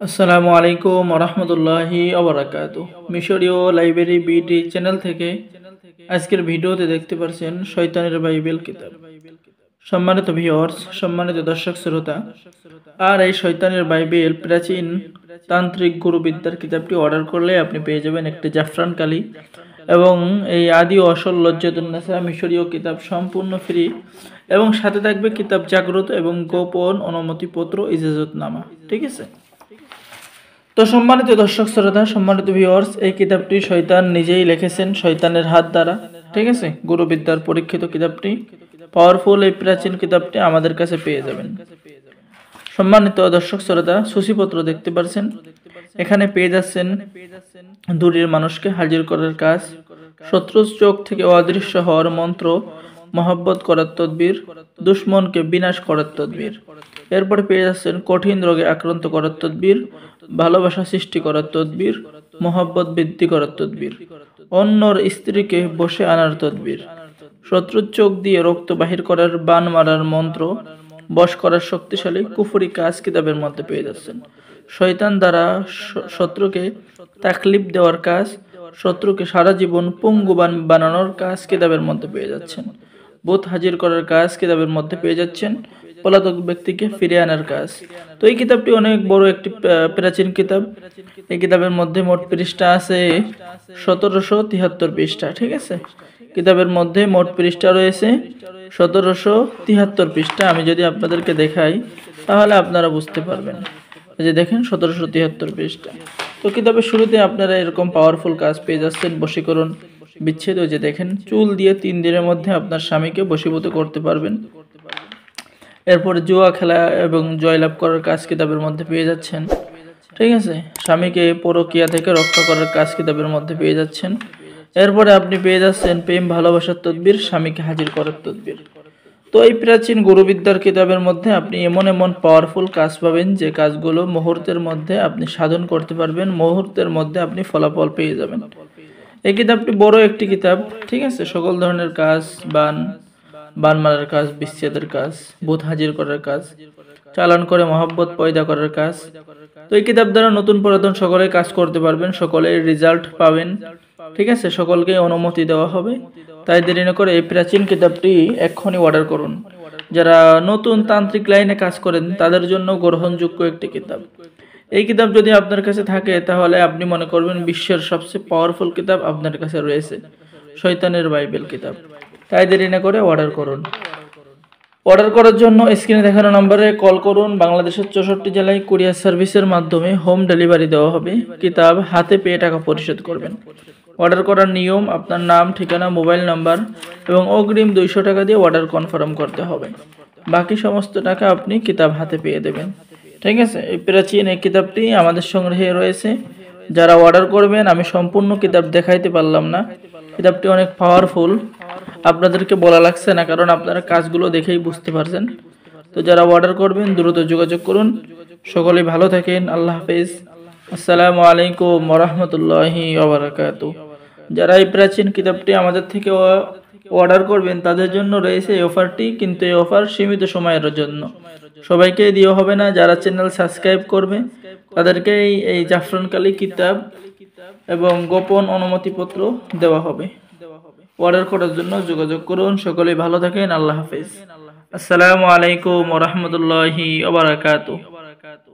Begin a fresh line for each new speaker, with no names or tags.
আসসালামু আলাইকুম ওরহমতুল্লাহি ওবারাকাতুহ। মিশরীয় লাইব্রেরি বিডি চ্যানেল থেকে আজকের ভিডিওতে দেখতে পাচ্ছেন শয়তানের বাইবেল কিতাব। সম্মানিত ভিউয়ার্স, সম্মানিত দর্শক শ্রোতা, আর এই শয়তানের বাইবেল প্রাচীন তান্ত্রিক গুরুবিদ্যার কিতাবটি অর্ডার করলে আপনি পেয়ে যাবেন একটি জাফরান কালি এবং এই আদি ও আসল লজ্জাতুন্নেসা মিশরীয় কিতাব সম্পূর্ণ ফ্রি, এবং সাথে থাকবে কিতাব জাগ্রত এবং গোপন অনুমতিপত্র ইজাজতনামা। ঠিক আছে। তো সম্মানিত দর্শক শ্রোতা, সম্মানিত ভিউয়ার্স, এই কিতাবটি শয়তান নিজেই লিখেছেন শয়তানের হাত দ্বারা। ঠিক আছে। গুরুবিদ্যার পরীক্ষিত কিতাবটি, পাওয়ারফুল এই প্রাচীন কিতাবটি আমাদের কাছে পেয়ে যাবেন। সম্মানিত দর্শক শ্রোতা, সূচিপত্র দেখতে পাচ্ছেন, এখানে পেয়ে যাচ্ছেন দূরের মানুষকে হাজির করার কাজ, শত্রুর চোখ থেকে অদৃশ্য হওয়ার মন্ত্র, মহব্বত করার তদবির, দুশ্মনকে বিনাশ করার তদবির। এরপরে পেয়ে যাচ্ছেন কঠিন রোগে আক্রান্ত করার তদবির, ভালোবাসা সৃষ্টি করার তদবির, মহব্বত বৃদ্ধি করার তদবির, অন্যর স্ত্রীকে বসে আনার তদবির, শত্রুর চোখ দিয়ে রক্ত বাহির করার, বান মারার মন্ত্র, বশ করার শক্তিশালী কুফরি কাজ কিতাবের মধ্যে পেয়ে যাচ্ছেন। শয়তান দ্বারা শত্রুকে তাকলিফ দেওয়ার কাজ, শত্রুকে সারা জীবন পঙ্গু বানানোর কাজ কিতাবের মধ্যে পেয়ে যাচ্ছেন। ভূত হাজির করার কাজ কিতাবের মধ্যে পেয়ে যাচ্ছেন। পলাতক ব্যক্তিকে ফিরে আনার কাজ। তো এই কিতাবটি অনেক বড় একটি প্রাচীন কিতাব। এই কিতাবের মধ্যে মোট পৃষ্ঠা আছে 1773 পৃষ্ঠা। ঠিক আছে। কিতাবের মধ্যে মোট পৃষ্ঠা রয়েছে 1773 পৃষ্ঠা। আমি যদি আপনাদেরকে দেখাই তাহলে আপনারা বুঝতে পারবেন। এই যে দেখেন 1773 পৃষ্ঠা। তো কিতাবের শুরুতে আপনারা এরকম পাওয়ারফুল কাজ পেয়ে যাচ্ছেন। বশীকরণ, বিচ্ছেদ। ওই যে দেখেন, চুল দিয়ে 3 দিনের মধ্যে আপনার স্বামীকে বশীভূত করতে পারবেন। এরপর জুয়া খেলা এবং জয়লাভ করার কাজ কিতাবের মধ্যে পেয়ে যাচ্ছেন। ঠিক আছে। স্বামীকে পরকীয়া থেকে রক্ষা করার কাজ কিতাবের মধ্যে পেয়ে যাচ্ছেন। এরপরে আপনি পেয়ে যাচ্ছেন প্রেম ভালোবাসার তদবির, স্বামীকে হাজির করার তদবির। তো এই প্রাচীন গুরুবিদ্যার কিতাবের মধ্যে আপনি এমন এমন পাওয়ারফুল কাজ পাবেন যে কাজগুলো মুহূর্তের মধ্যে আপনি সাধন করতে পারবেন, মুহূর্তের মধ্যে আপনি ফলাফল পেয়ে যাবেন। এই কিতাবটি বড় একটি কিতাব। ঠিক আছে। সকল ধরনের কাজ, বান মারার কাজ, বিচ্ছেদের কাজ, ভূত হাজির করার কাজ, চালান করে মহব্বত পয়দা করার কাজ। তো এই কিতাব দ্বারা নতুন পুরাতন সকলে কাজ করতে পারবেন, সকলে রেজাল্ট পাবেন। ঠিক আছে। সকলকে অনুমতি দেওয়া হবে। তাই দেরি না করে এই প্রাচীন কিতাবটি এক্ষুনি অর্ডার করুন। যারা নতুন তান্ত্রিক লাইনে কাজ করেন তাদের জন্য গ্রহণযোগ্য একটি কিতাব। এই কিতাব যদি আপনার কাছে থাকে তাহলে আপনি মনে করবেন বিশ্বের সবচেয়ে পাওয়ারফুল কিতাব আপনার কাছে রয়েছে, শয়তানের বাইবেল কিতাব। তাই দেরি না করে অর্ডার করুন। অর্ডার করার জন্য স্ক্রিনে দেখানো নম্বরে কল করুন। বাংলাদেশের 64 জেলায় কুরিয়ার সার্ভিসের মাধ্যমে হোম ডেলিভারি দেওয়া হবে। কিতাব হাতে পেয়ে টাকা পরিশোধ করবেন। অর্ডার করার নিয়ম, আপনার নাম, ঠিকানা, মোবাইল নাম্বার এবং অগ্রিম 200 টাকা দিয়ে অর্ডার কনফার্ম করতে হবে। বাকি সমস্ত টাকা আপনি কিতাব হাতে পেয়ে দেবেন। ঠিক আছে। এই প্রাচীন এই কিতাবটি আমাদের সংগ্রহে রয়েছে। যারা অর্ডার করবেন, আমি সম্পূর্ণ কিতাব দেখাইতে পারলাম না, কিতাবটি অনেক পাওয়ারফুল, আপনাদেরকে বলা লাগছে না, কারণ আপনারা কাজগুলো দেখেই বুঝতে পারছেন। তো যারা অর্ডার করবেন দ্রুত যোগাযোগ করুন। সকলেই ভালো থাকেন। আল্লাহ হাফেজ। আসসালামু আলাইকুম ওরহমতুল্লাহি ওবারাকাতুহ। যারা এই প্রাচীন কিতাবটি আমাদের থেকে অর্ডার করবেন তাদের জন্য রয়েছে এই অফারটি, কিন্তু এই অফার সীমিত সময়ের জন্য, সবাইকে দেওয়া হবে না। যারা চ্যানেল সাবস্ক্রাইব করবে তাদেরকে এই জাফরান কালি কিতাব এবং গোপন অনুমতিপত্র দেওয়া হবে। অর্ডার করার জন্য যোগাযোগ করুন। সকলেই ভালো থাকেন। আল্লাহ হাফেজ। আসসালামু আলাইকুম ওরহমতুল্লাহি ওবারাকাতুহ।